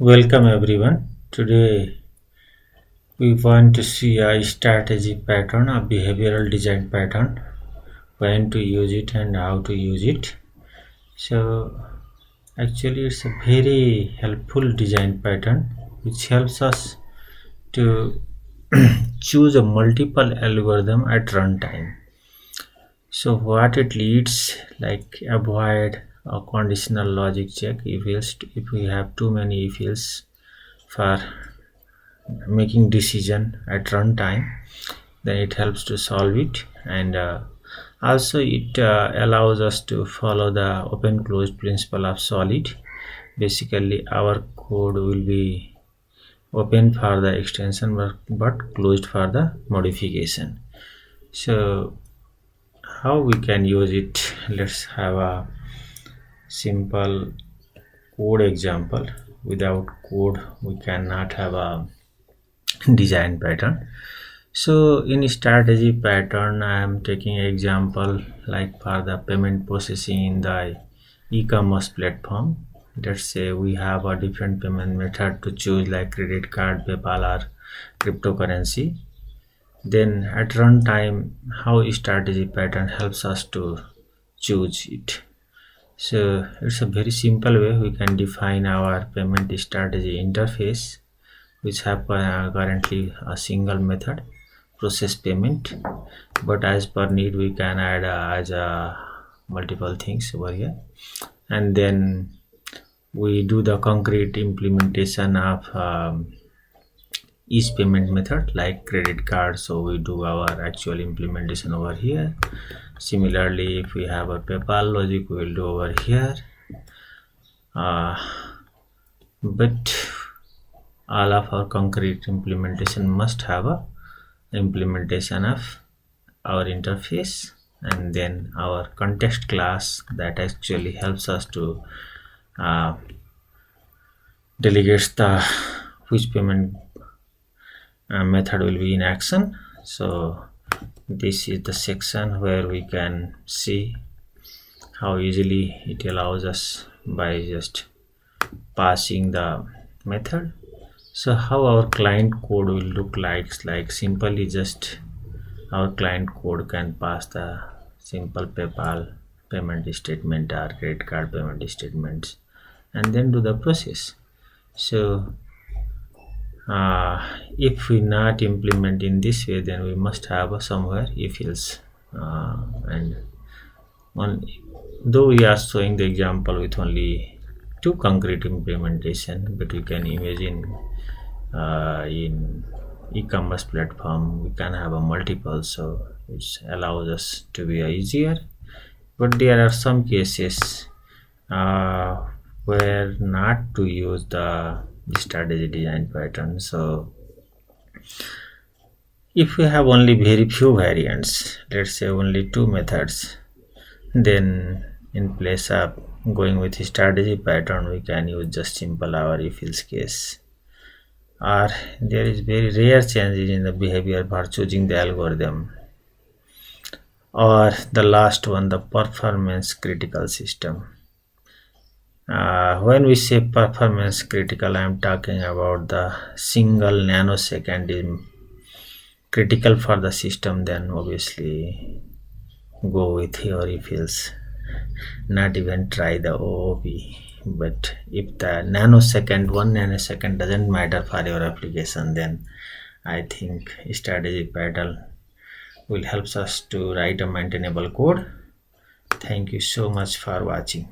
Welcome everyone. Today we want to see a strategy pattern, a behavioral design pattern, when to use it and how to use it. So actually it's a very helpful design pattern which helps us to choose a multiple algorithm at runtime. So what it leads, like avoid a conditional logic check if we have too many if else for making decision at runtime, then it helps to solve it. And also it allows us to follow the open closed principle of solid. Basically our code will be open for the extension but closed for the modification. So how we can use it, let's have a simple code example. Without code we cannot have a design pattern. So in strategy pattern, I am taking example like for the payment processing in the e-commerce platform. Let's say we have a different payment method to choose like credit card, PayPal or cryptocurrency. Then at runtime, how strategy pattern helps us to choose it. So it's a very simple way we can define our payment strategy interface which have currently a single method process payment, but as per need we can add as multiple things over here. And then we do the concrete implementation of each payment method like credit card, so we do our actual implementation over here. Similarly, if we have a PayPal logic, we will do over here. uh, but all of our concrete implementation must have a implementation of our interface, and then our context class that actually helps us to uh, delegates the which payment method will be in action. So this is the section where we can see how easily it allows us by just passing the method. So how our client code will look like simply just our client code can pass the simple PayPal payment statement or credit card payment statements and then do the process. So if we not implement in this way, then we must have a somewhere if else. And one, though we are showing the example with only two concrete implementation, but we can imagine in e-commerce platform we can have a multiple, so it allows us to be easier. But there are some cases uh, where not to use the strategy design pattern. So if we have only very few variants, let's say only two methods, then in place of going with strategy pattern we can use just simple our if else case. Or there is very rare changes in the behavior for choosing the algorithm. Or the last one, the performance critical system. When we say performance critical, I am talking about the single nanosecond is critical for the system, then obviously go with your if else, not even try the OOP. But if the nanosecond, 1 nanosecond doesn't matter for your application, then I think strategy pattern will help us to write a maintainable code. Thank you so much for watching.